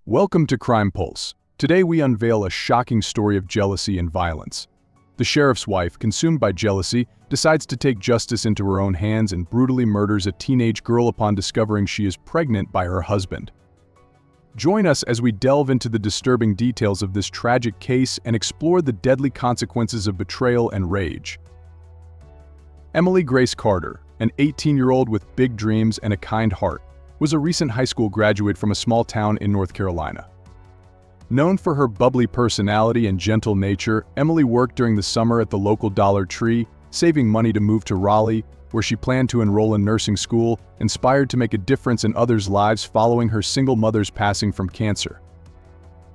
Welcome to Crime Pulse. Today we unveil a shocking story of jealousy and violence. The sheriff's wife, consumed by jealousy, decides to take justice into her own hands and brutally murders a teenage girl upon discovering she is pregnant by her husband. Join us as we delve into the disturbing details of this tragic case and explore the deadly consequences of betrayal and rage. Emily Grace Carter, an 18-year-old with big dreams and a kind heart, was a recent high school graduate from a small town in North Carolina. Known for her bubbly personality and gentle nature, Emily worked during the summer at the local Dollar Tree, saving money to move to Raleigh, where she planned to enroll in nursing school, inspired to make a difference in others' lives following her single mother's passing from cancer.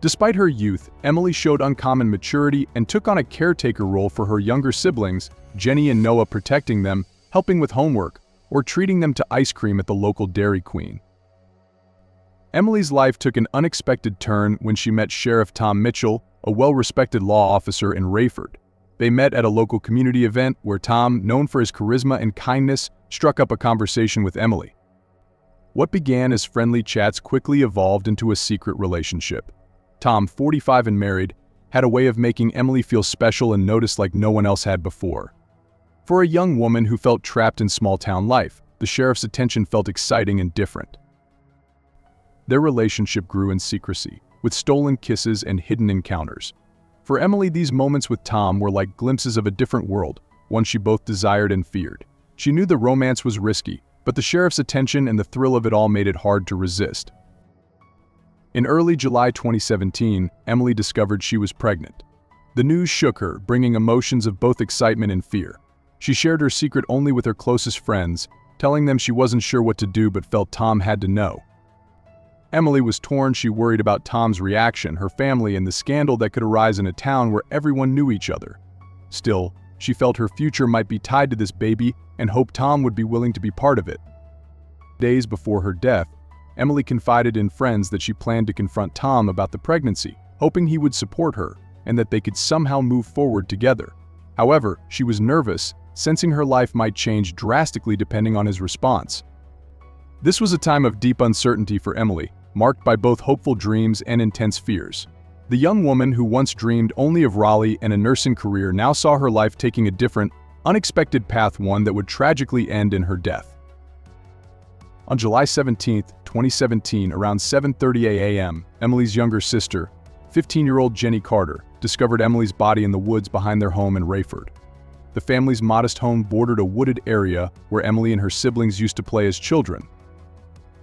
Despite her youth, Emily showed uncommon maturity and took on a caretaker role for her younger siblings, Jenny and Noah, protecting them, helping with homework, or treating them to ice cream at the local Dairy Queen. Emily's life took an unexpected turn when she met Sheriff Tom Mitchell, a well-respected law officer in Rayford. They met at a local community event where Tom, known for his charisma and kindness, struck up a conversation with Emily. What began as friendly chats quickly evolved into a secret relationship. Tom, 45 and married, had a way of making Emily feel special and noticed like no one else had before. For a young woman who felt trapped in small-town life, the sheriff's attention felt exciting and different. Their relationship grew in secrecy, with stolen kisses and hidden encounters. For Emily, these moments with Tom were like glimpses of a different world, one she both desired and feared. She knew the romance was risky, but the sheriff's attention and the thrill of it all made it hard to resist. In early July 2017, Emily discovered she was pregnant. The news shook her, bringing emotions of both excitement and fear. She shared her secret only with her closest friends, telling them she wasn't sure what to do but felt Tom had to know. Emily was torn. She worried about Tom's reaction, her family, and the scandal that could arise in a town where everyone knew each other. Still, she felt her future might be tied to this baby and hoped Tom would be willing to be part of it. Days before her death, Emily confided in friends that she planned to confront Tom about the pregnancy, hoping he would support her and that they could somehow move forward together. However, she was nervous, sensing her life might change drastically depending on his response. This was a time of deep uncertainty for Emily, marked by both hopeful dreams and intense fears. The young woman who once dreamed only of Raleigh and a nursing career now saw her life taking a different, unexpected path, one that would tragically end in her death. On July 17, 2017, around 7:30 a.m., Emily's younger sister, 15-year-old Jenny Carter, discovered Emily's body in the woods behind their home in Rayford. The family's modest home bordered a wooded area where Emily and her siblings used to play as children.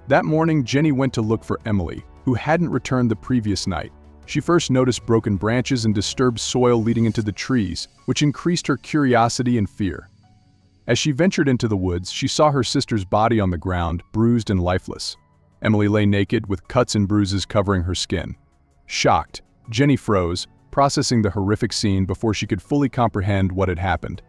That morning, Jenny went to look for Emily, who hadn't returned the previous night. She first noticed broken branches and disturbed soil leading into the trees, which increased her curiosity and fear. As she ventured into the woods, she saw her sister's body on the ground, bruised and lifeless. Emily lay naked, with cuts and bruises covering her skin. Shocked, Jenny froze, processing the horrific scene before she could fully comprehend what had happened.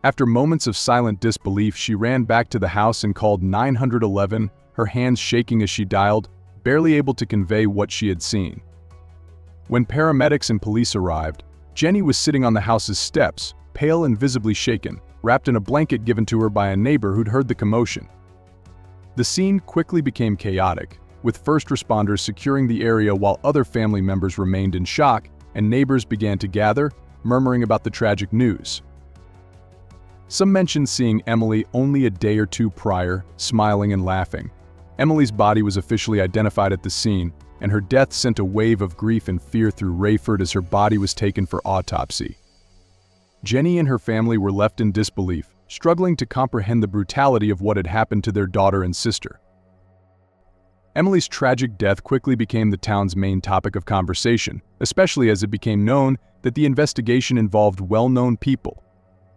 After moments of silent disbelief, she ran back to the house and called 911, her hands shaking as she dialed, barely able to convey what she had seen. When paramedics and police arrived, Jenny was sitting on the house's steps, pale and visibly shaken, wrapped in a blanket given to her by a neighbor who'd heard the commotion. The scene quickly became chaotic, with first responders securing the area while other family members remained in shock and neighbors began to gather, murmuring about the tragic news. Some mentioned seeing Emily only a day or two prior, smiling and laughing. Emily's body was officially identified at the scene, and her death sent a wave of grief and fear through Rayford as her body was taken for autopsy. Jenny and her family were left in disbelief, struggling to comprehend the brutality of what had happened to their daughter and sister. Emily's tragic death quickly became the town's main topic of conversation, especially as it became known that the investigation involved well-known people.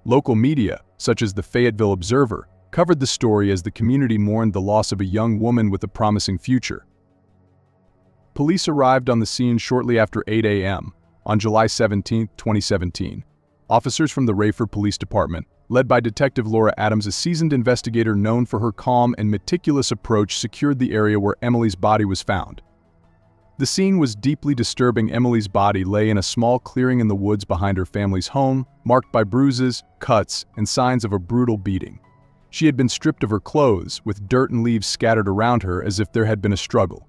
Local media, such as the Fayetteville Observer, covered the story as the community mourned the loss of a young woman with a promising future. Police arrived on the scene shortly after 8 a.m. on July 17, 2017. Officers from the Rayford Police Department, led by Detective Laura Adams, a seasoned investigator known for her calm and meticulous approach, secured the area where Emily's body was found. The scene was deeply disturbing. Emily's body lay in a small clearing in the woods behind her family's home, marked by bruises, cuts, and signs of a brutal beating. She had been stripped of her clothes, with dirt and leaves scattered around her as if there had been a struggle.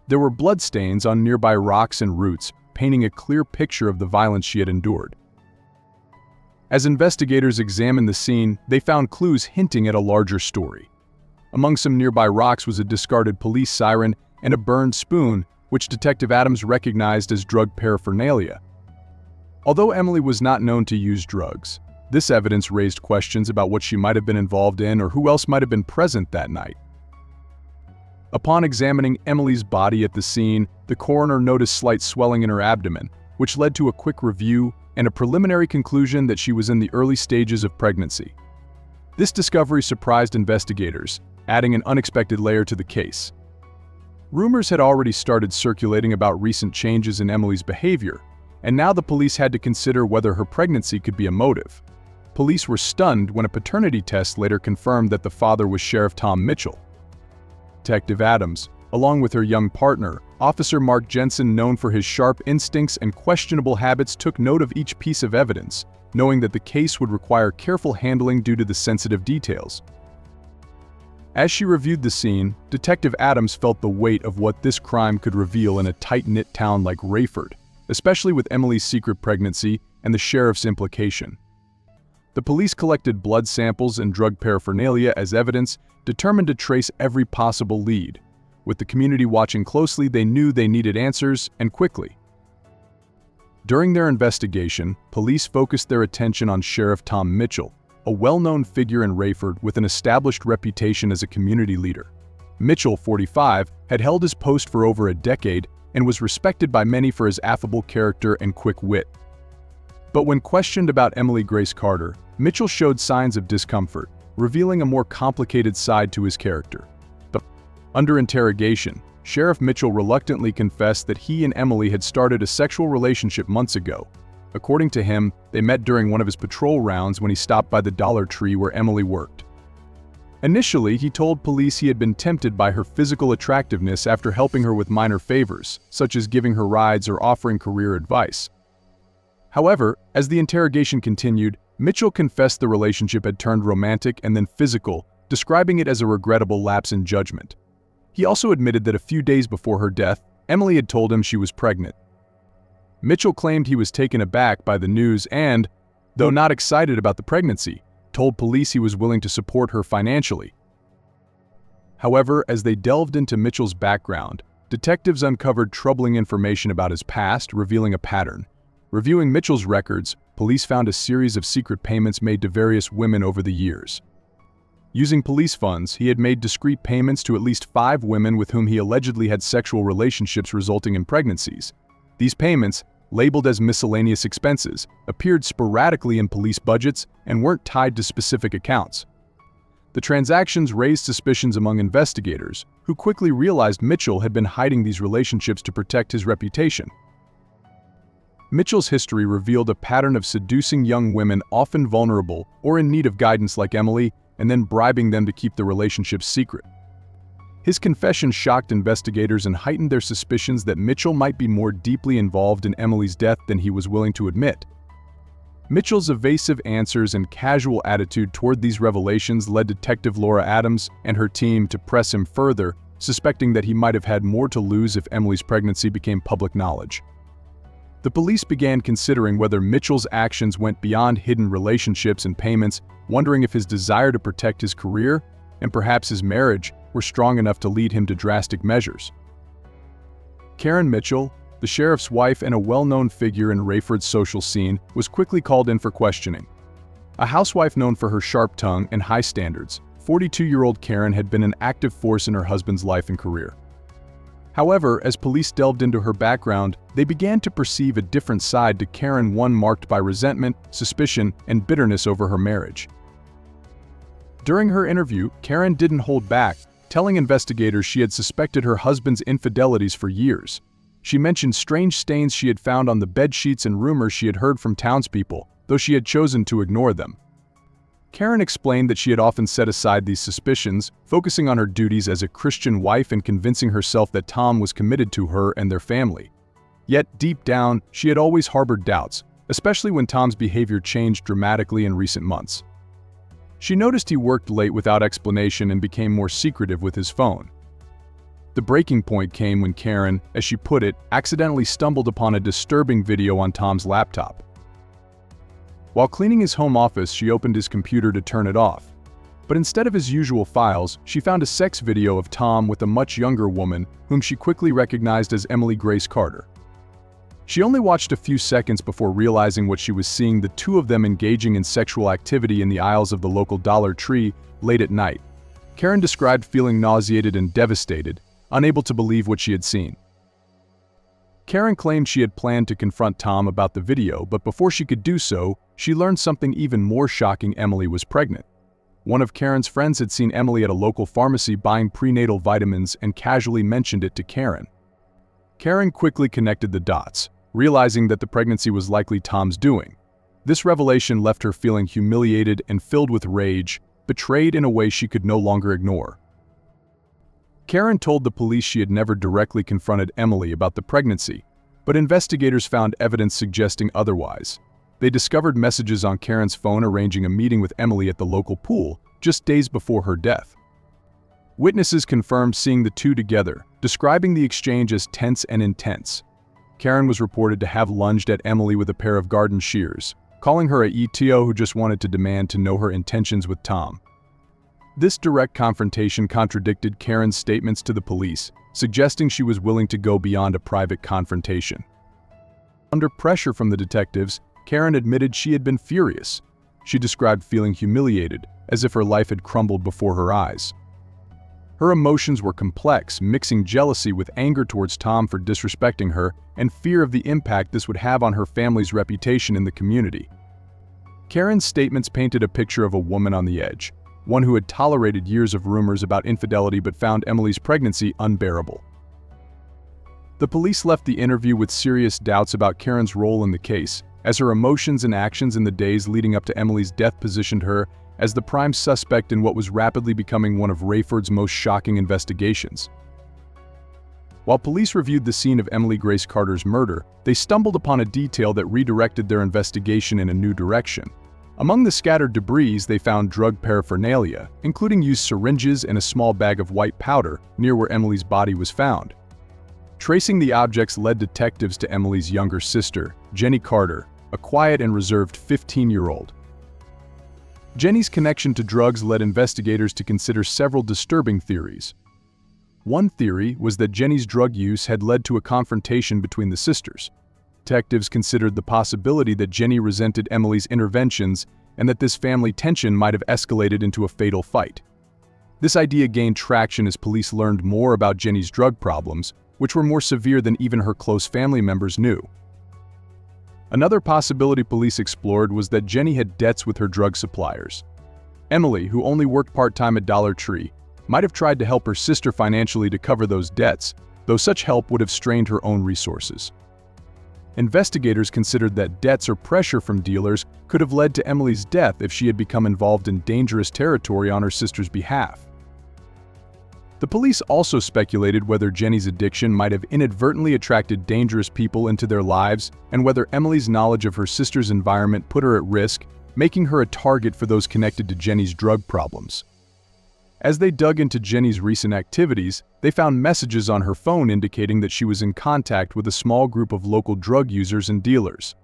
There were bloodstains on nearby rocks and roots, painting a clear picture of the violence she had endured. As investigators examined the scene, they found clues hinting at a larger story. Among some nearby rocks was a discarded police siren and a burned spoon, which Detective Adams recognized as drug paraphernalia. Although Emily was not known to use drugs, this evidence raised questions about what she might have been involved in or who else might have been present that night. Upon examining Emily's body at the scene, the coroner noticed slight swelling in her abdomen, which led to a quick review and a preliminary conclusion that she was in the early stages of pregnancy. This discovery surprised investigators, adding an unexpected layer to the case. Rumors had already started circulating about recent changes in Emily's behavior, and now the police had to consider whether her pregnancy could be a motive. Police were stunned when a paternity test later confirmed that the father was Sheriff Tom Mitchell. Detective Adams, along with her young partner, Officer Mark Jensen, known for his sharp instincts and questionable habits, took note of each piece of evidence, knowing that the case would require careful handling due to the sensitive details. As she reviewed the scene, Detective Adams felt the weight of what this crime could reveal in a tight-knit town like Rayford, especially with Emily's secret pregnancy and the sheriff's implication. The police collected blood samples and drug paraphernalia as evidence, determined to trace every possible lead. With the community watching closely, they knew they needed answers, and quickly. During their investigation, police focused their attention on Sheriff Tom Mitchell, a well-known figure in Rayford with an established reputation as a community leader. Mitchell, 45, had held his post for over a decade and was respected by many for his affable character and quick wit. But when questioned about Emily Grace Carter, Mitchell showed signs of discomfort, revealing a more complicated side to his character. Under interrogation, Sheriff Mitchell reluctantly confessed that he and Emily had started a sexual relationship months ago. According to him, they met during one of his patrol rounds when he stopped by the Dollar Tree where Emily worked. Initially, he told police he had been tempted by her physical attractiveness after helping her with minor favors, such as giving her rides or offering career advice. However, as the interrogation continued, Mitchell confessed the relationship had turned romantic and then physical, describing it as a regrettable lapse in judgment. He also admitted that a few days before her death, Emily had told him she was pregnant. Mitchell claimed he was taken aback by the news and, though not excited about the pregnancy, told police he was willing to support her financially. However, as they delved into Mitchell's background, detectives uncovered troubling information about his past, revealing a pattern. Reviewing Mitchell's records, police found a series of secret payments made to various women over the years. Using police funds, he had made discreet payments to at least 5 women with whom he allegedly had sexual relationships resulting in pregnancies. These payments, labeled as miscellaneous expenses, appeared sporadically in police budgets and weren't tied to specific accounts. The transactions raised suspicions among investigators, who quickly realized Mitchell had been hiding these relationships to protect his reputation. Mitchell's history revealed a pattern of seducing young women often vulnerable or in need of guidance like Emily, and then bribing them to keep the relationship secret. His confession shocked investigators and heightened their suspicions that Mitchell might be more deeply involved in Emily's death than he was willing to admit. Mitchell's evasive answers and casual attitude toward these revelations led Detective Laura Adams and her team to press him further, suspecting that he might have had more to lose if Emily's pregnancy became public knowledge. The police began considering whether Mitchell's actions went beyond hidden relationships and payments, wondering if his desire to protect his career and perhaps his marriage were strong enough to lead him to drastic measures. Karen Mitchell, the sheriff's wife and a well-known figure in Rayford's social scene, was quickly called in for questioning. A housewife known for her sharp tongue and high standards, 42-year-old Karen had been an active force in her husband's life and career. However, as police delved into her background, they began to perceive a different side to Karen, one marked by resentment, suspicion, and bitterness over her marriage. During her interview, Karen didn't hold back, telling investigators she had suspected her husband's infidelities for years. She mentioned strange stains she had found on the bedsheets and rumors she had heard from townspeople, though she had chosen to ignore them. Karen explained that she had often set aside these suspicions, focusing on her duties as a Christian wife and convincing herself that Tom was committed to her and their family. Yet, deep down, she had always harbored doubts, especially when Tom's behavior changed dramatically in recent months. She noticed he worked late without explanation and became more secretive with his phone. The breaking point came when Karen, as she put it, accidentally stumbled upon a disturbing video on Tom's laptop. While cleaning his home office, she opened his computer to turn it off. But instead of his usual files, she found a sex video of Tom with a much younger woman whom she quickly recognized as Emily Grace Carter. She only watched a few seconds before realizing what she was seeing: the two of them engaging in sexual activity in the aisles of the local Dollar Tree late at night. Karen described feeling nauseated and devastated, unable to believe what she had seen. Karen claimed she had planned to confront Tom about the video, but before she could do so, she learned something even more shocking: Emily was pregnant. One of Karen's friends had seen Emily at a local pharmacy buying prenatal vitamins and casually mentioned it to Karen. Karen quickly connected the dots, realizing that the pregnancy was likely Tom's doing. This revelation left her feeling humiliated and filled with rage, betrayed in a way she could no longer ignore. Karen told the police she had never directly confronted Emily about the pregnancy, but investigators found evidence suggesting otherwise. They discovered messages on Karen's phone arranging a meeting with Emily at the local pool just days before her death. Witnesses confirmed seeing the two together, describing the exchange as tense and intense. Karen was reported to have lunged at Emily with a pair of garden shears, calling her a ETO who just wanted to demand to know her intentions with Tom. This direct confrontation contradicted Karen's statements to the police, suggesting she was willing to go beyond a private confrontation. Under pressure from the detectives, Karen admitted she had been furious. She described feeling humiliated, as if her life had crumbled before her eyes. Her emotions were complex, mixing jealousy with anger towards Tom for disrespecting her and fear of the impact this would have on her family's reputation in the community. Karen's statements painted a picture of a woman on the edge, one who had tolerated years of rumors about infidelity but found Emily's pregnancy unbearable. The police left the interview with serious doubts about Karen's role in the case, as her emotions and actions in the days leading up to Emily's death positioned her as the prime suspect in what was rapidly becoming one of Rayford's most shocking investigations. While police reviewed the scene of Emily Grace Carter's murder, they stumbled upon a detail that redirected their investigation in a new direction. Among the scattered debris, they found drug paraphernalia, including used syringes and a small bag of white powder near where Emily's body was found. Tracing the objects led detectives to Emily's younger sister, Jenny Carter, a quiet and reserved 15-year-old. Jenny's connection to drugs led investigators to consider several disturbing theories. One theory was that Jenny's drug use had led to a confrontation between the sisters. Detectives considered the possibility that Jenny resented Emily's interventions and that this family tension might have escalated into a fatal fight. This idea gained traction as police learned more about Jenny's drug problems, which were more severe than even her close family members knew. Another possibility police explored was that Jenny had debts with her drug suppliers. Emily, who only worked part-time at Dollar Tree, might have tried to help her sister financially to cover those debts, though such help would have strained her own resources. Investigators considered that debts or pressure from dealers could have led to Emily's death if she had become involved in dangerous territory on her sister's behalf. The police also speculated whether Jenny's addiction might have inadvertently attracted dangerous people into their lives and whether Emily's knowledge of her sister's environment put her at risk, making her a target for those connected to Jenny's drug problems. As they dug into Jenny's recent activities, they found messages on her phone indicating that she was in contact with a small group of local drug users and dealers.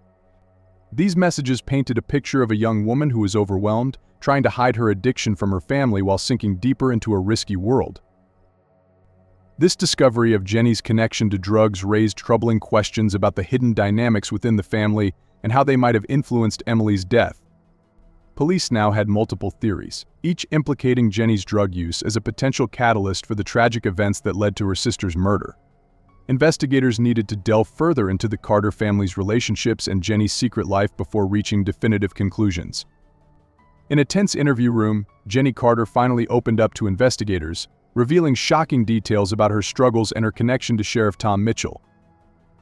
These messages painted a picture of a young woman who was overwhelmed, trying to hide her addiction from her family while sinking deeper into a risky world. This discovery of Jenny's connection to drugs raised troubling questions about the hidden dynamics within the family and how they might have influenced Emily's death. Police now had multiple theories, each implicating Jenny's drug use as a potential catalyst for the tragic events that led to her sister's murder. Investigators needed to delve further into the Carter family's relationships and Jenny's secret life before reaching definitive conclusions. In a tense interview room, Jenny Carter finally opened up to investigators, revealing shocking details about her struggles and her connection to Sheriff Tom Mitchell.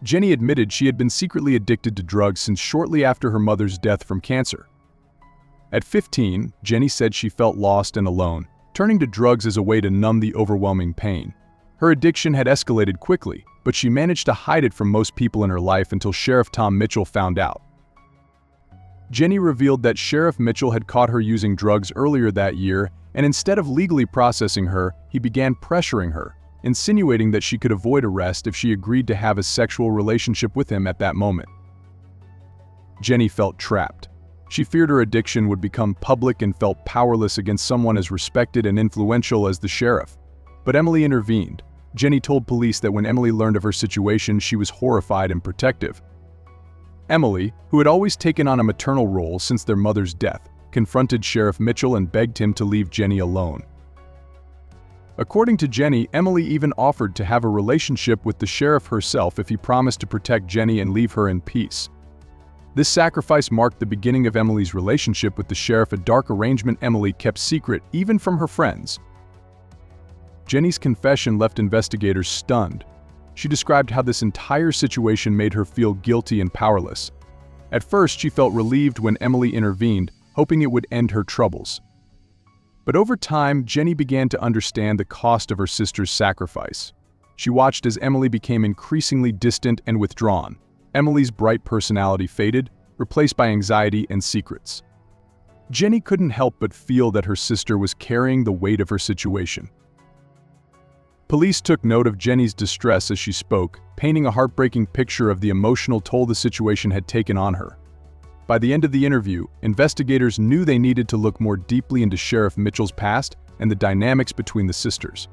Jenny admitted she had been secretly addicted to drugs since shortly after her mother's death from cancer. At 15, Jenny said she felt lost and alone, turning to drugs as a way to numb the overwhelming pain. Her addiction had escalated quickly, but she managed to hide it from most people in her life until Sheriff Tom Mitchell found out. Jenny revealed that Sheriff Mitchell had caught her using drugs earlier that year, and instead of legally processing her, he began pressuring her, insinuating that she could avoid arrest if she agreed to have a sexual relationship with him at that moment. Jenny felt trapped. She feared her addiction would become public and felt powerless against someone as respected and influential as the sheriff. But Emily intervened. Jenny told police that when Emily learned of her situation, she was horrified and protective. Emily, who had always taken on a maternal role since their mother's death, confronted Sheriff Mitchell and begged him to leave Jenny alone. According to Jenny, Emily even offered to have a relationship with the sheriff herself if he promised to protect Jenny and leave her in peace. This sacrifice marked the beginning of Emily's relationship with the sheriff, a dark arrangement Emily kept secret even from her friends. Jenny's confession left investigators stunned. She described how this entire situation made her feel guilty and powerless. At first, she felt relieved when Emily intervened, hoping it would end her troubles. But over time, Jenny began to understand the cost of her sister's sacrifice. She watched as Emily became increasingly distant and withdrawn. Emily's bright personality faded, replaced by anxiety and secrets. Jenny couldn't help but feel that her sister was carrying the weight of her situation. Police took note of Jenny's distress as she spoke, painting a heartbreaking picture of the emotional toll the situation had taken on her. By the end of the interview, investigators knew they needed to look more deeply into Sheriff Mitchell's past and the dynamics between the sisters.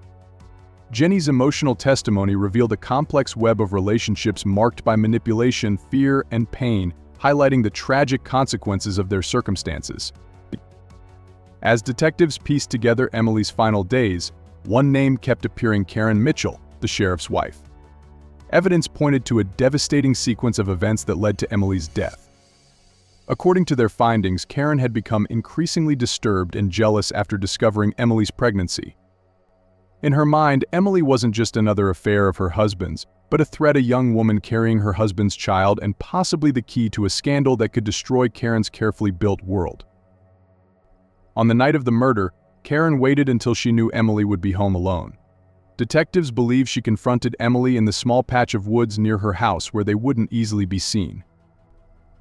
Jenny's emotional testimony revealed a complex web of relationships marked by manipulation, fear, and pain, highlighting the tragic consequences of their circumstances. As detectives pieced together Emily's final days, one name kept appearing: Karen Mitchell, the sheriff's wife. Evidence pointed to a devastating sequence of events that led to Emily's death. According to their findings, Karen had become increasingly disturbed and jealous after discovering Emily's pregnancy. In her mind, Emily wasn't just another affair of her husband's, but a threat, a young woman carrying her husband's child and possibly the key to a scandal that could destroy Karen's carefully built world. On the night of the murder, Karen waited until she knew Emily would be home alone. Detectives believe she confronted Emily in the small patch of woods near her house where they wouldn't easily be seen.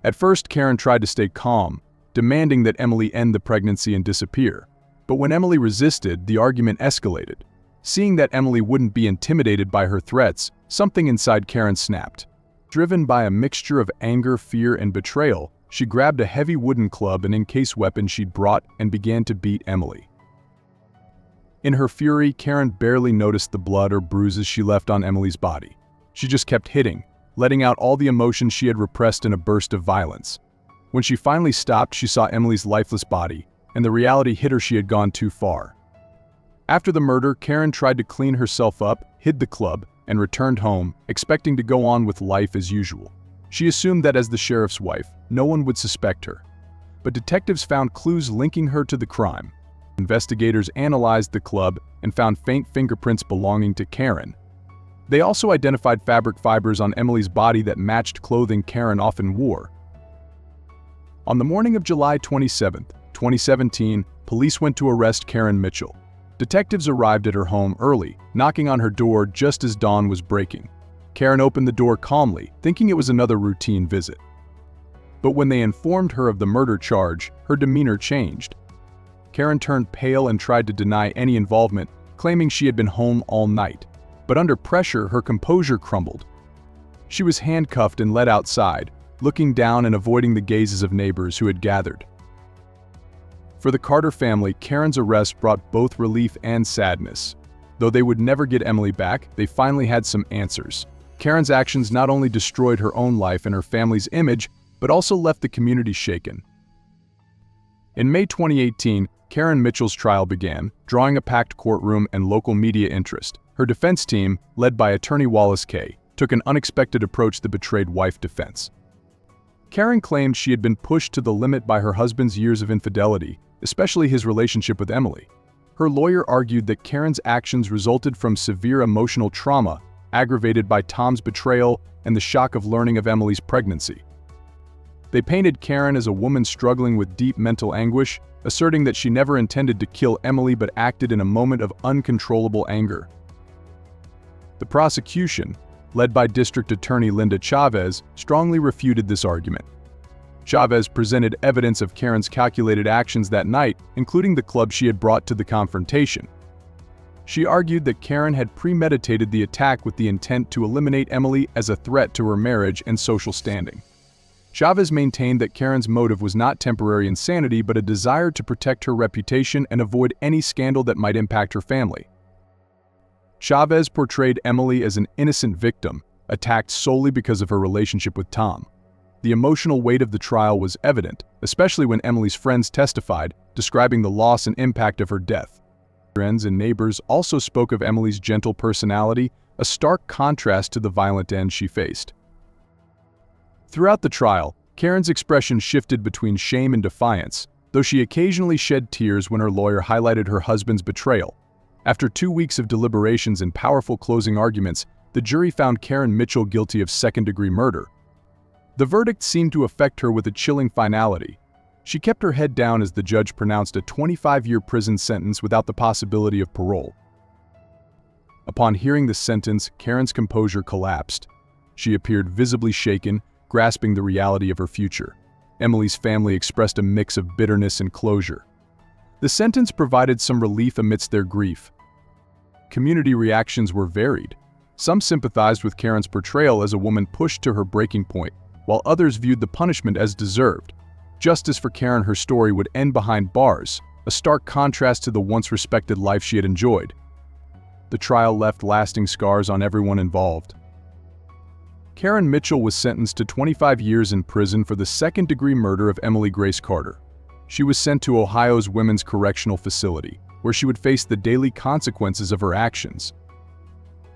At first, Karen tried to stay calm, demanding that Emily end the pregnancy and disappear. But when Emily resisted, the argument escalated. Seeing that Emily wouldn't be intimidated by her threats, something inside Karen snapped. Driven by a mixture of anger, fear, and betrayal, she grabbed a heavy wooden club, an in-case weapon she'd brought, and began to beat Emily. In her fury, Karen barely noticed the blood or bruises she left on Emily's body. She just kept hitting, letting out all the emotions she had repressed in a burst of violence. When she finally stopped, she saw Emily's lifeless body, and the reality hit her: she had gone too far. After the murder, Karen tried to clean herself up, hid the club, and returned home, expecting to go on with life as usual. She assumed that as the sheriff's wife, no one would suspect her. But detectives found clues linking her to the crime. Investigators analyzed the club and found faint fingerprints belonging to Karen. They also identified fabric fibers on Emily's body that matched clothing Karen often wore. On the morning of July 27, 2017, police went to arrest Karen Mitchell. Detectives arrived at her home early, knocking on her door just as dawn was breaking. Karen opened the door calmly, thinking it was another routine visit. But when they informed her of the murder charge, her demeanor changed. Karen turned pale and tried to deny any involvement, claiming she had been home all night. But under pressure, her composure crumbled. She was handcuffed and led outside, looking down and avoiding the gazes of neighbors who had gathered. For the Carter family, Karen's arrest brought both relief and sadness. Though they would never get Emily back, they finally had some answers. Karen's actions not only destroyed her own life and her family's image, but also left the community shaken. In May 2018, Karen Mitchell's trial began, drawing a packed courtroom and local media interest. Her defense team, led by attorney Wallace Kay, took an unexpected approach: the betrayed wife defense. Karen claimed she had been pushed to the limit by her husband's years of infidelity, especially his relationship with Emily. Her lawyer argued that Karen's actions resulted from severe emotional trauma, aggravated by Tom's betrayal and the shock of learning of Emily's pregnancy. They painted Karen as a woman struggling with deep mental anguish, asserting that she never intended to kill Emily but acted in a moment of uncontrollable anger. The prosecution, led by District Attorney Linda Chavez, strongly refuted this argument. Chavez presented evidence of Karen's calculated actions that night, including the club she had brought to the confrontation. She argued that Karen had premeditated the attack with the intent to eliminate Emily as a threat to her marriage and social standing. Chavez maintained that Karen's motive was not temporary insanity but a desire to protect her reputation and avoid any scandal that might impact her family. Chavez portrayed Emily as an innocent victim, attacked solely because of her relationship with Tom. The emotional weight of the trial was evident, especially when Emily's friends testified, describing the loss and impact of her death. Friends and neighbors also spoke of Emily's gentle personality, a stark contrast to the violent end she faced. Throughout the trial, Karen's expression shifted between shame and defiance, though she occasionally shed tears when her lawyer highlighted her husband's betrayal. After 2 weeks of deliberations and powerful closing arguments, the jury found Karen Mitchell guilty of second-degree murder. The verdict seemed to affect her with a chilling finality. She kept her head down as the judge pronounced a 25-year prison sentence without the possibility of parole. Upon hearing the sentence, Karen's composure collapsed. She appeared visibly shaken, grasping the reality of her future. Emily's family expressed a mix of bitterness and closure. The sentence provided some relief amidst their grief. Community reactions were varied. Some sympathized with Karen's portrayal as a woman pushed to her breaking point, while others viewed the punishment as deserved. Justice for Karen, her story would end behind bars, a stark contrast to the once respected life she had enjoyed. The trial left lasting scars on everyone involved. Karen Mitchell was sentenced to 25 years in prison for the second-degree murder of Emily Grace Carter. She was sent to Ohio's Women's Correctional Facility, where she would face the daily consequences of her actions.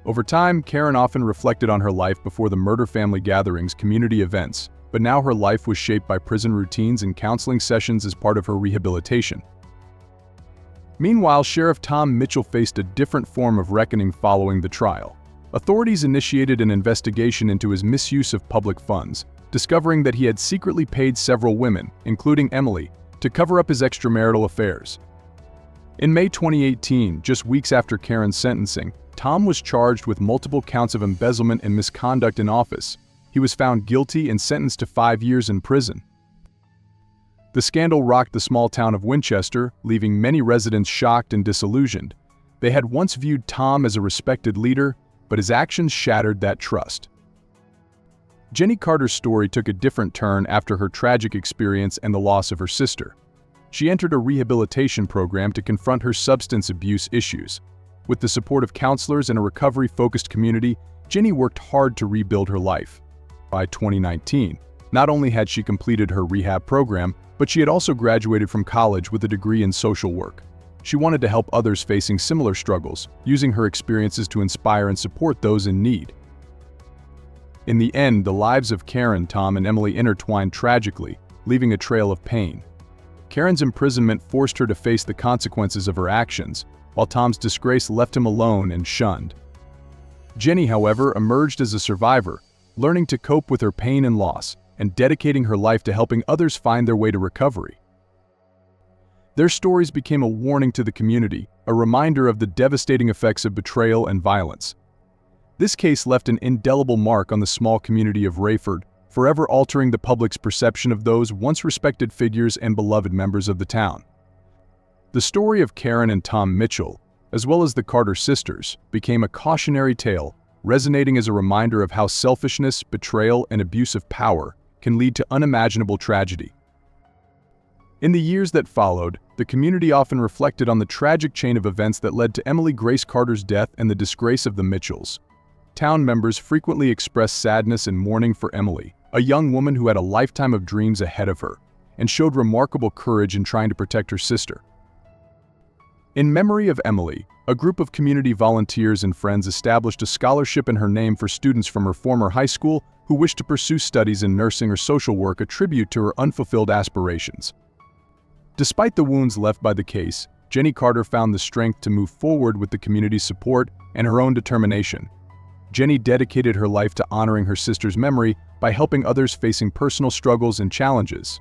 Over time, Karen often reflected on her life before the murder family gatherings, community events, but now her life was shaped by prison routines and counseling sessions as part of her rehabilitation. Meanwhile, Sheriff Tom Mitchell faced a different form of reckoning following the trial. Authorities initiated an investigation into his misuse of public funds, discovering that he had secretly paid several women, including Emily, to cover up his extramarital affairs. In May 2018, just weeks after Karen's sentencing, Tom was charged with multiple counts of embezzlement and misconduct in office. He was found guilty and sentenced to 5 years in prison. The scandal rocked the small town of Winchester, leaving many residents shocked and disillusioned. They had once viewed Tom as a respected leader, but his actions shattered that trust. Jenny Carter's story took a different turn after her tragic experience and the loss of her sister. She entered a rehabilitation program to confront her substance abuse issues. With the support of counselors and a recovery-focused community, Jenny worked hard to rebuild her life. By 2019, not only had she completed her rehab program, but she had also graduated from college with a degree in social work. She wanted to help others facing similar struggles, using her experiences to inspire and support those in need. In the end, the lives of Karen, Tom, and Emily intertwined tragically, leaving a trail of pain. Karen's imprisonment forced her to face the consequences of her actions, while Tom's disgrace left him alone and shunned. Jenny, however, emerged as a survivor, learning to cope with her pain and loss, and dedicating her life to helping others find their way to recovery. Their stories became a warning to the community, a reminder of the devastating effects of betrayal and violence. This case left an indelible mark on the small community of Rayford, forever altering the public's perception of those once respected figures and beloved members of the town. The story of Karen and Tom Mitchell, as well as the Carter sisters, became a cautionary tale, resonating as a reminder of how selfishness, betrayal, and abuse of power can lead to unimaginable tragedy. In the years that followed, the community often reflected on the tragic chain of events that led to Emily Grace Carter's death and the disgrace of the Mitchells. Town members frequently expressed sadness and mourning for Emily, a young woman who had a lifetime of dreams ahead of her, and showed remarkable courage in trying to protect her sister. In memory of Emily, a group of community volunteers and friends established a scholarship in her name for students from her former high school who wished to pursue studies in nursing or social work, a tribute to her unfulfilled aspirations. Despite the wounds left by the case, Jenny Carter found the strength to move forward with the community's support and her own determination. Jenny dedicated her life to honoring her sister's memory by helping others facing personal struggles and challenges.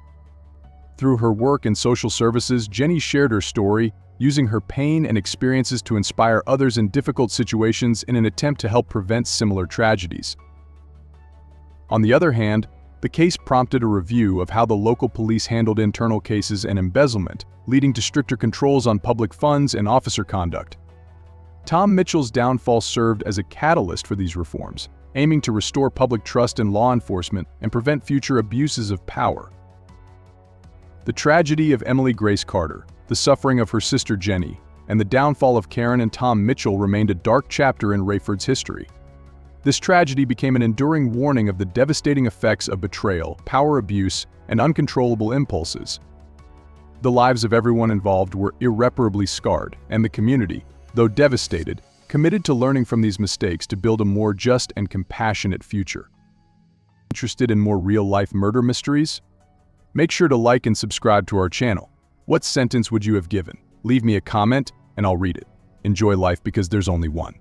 Through her work in social services, Jenny shared her story, using her pain and experiences to inspire others in difficult situations in an attempt to help prevent similar tragedies. On the other hand, the case prompted a review of how the local police handled internal cases and embezzlement, leading to stricter controls on public funds and officer conduct. Tom Mitchell's downfall served as a catalyst for these reforms, aiming to restore public trust in law enforcement and prevent future abuses of power. The tragedy of Emily Grace Carter, the suffering of her sister Jenny, and the downfall of Karen and Tom Mitchell remained a dark chapter in Rayford's history. This tragedy became an enduring warning of the devastating effects of betrayal, power abuse, and uncontrollable impulses. The lives of everyone involved were irreparably scarred, and the community, though devastated, committed to learning from these mistakes to build a more just and compassionate future. Interested in more real-life murder mysteries? Make sure to like and subscribe to our channel. What sentence would you have given? Leave me a comment and I'll read it. Enjoy life because there's only one.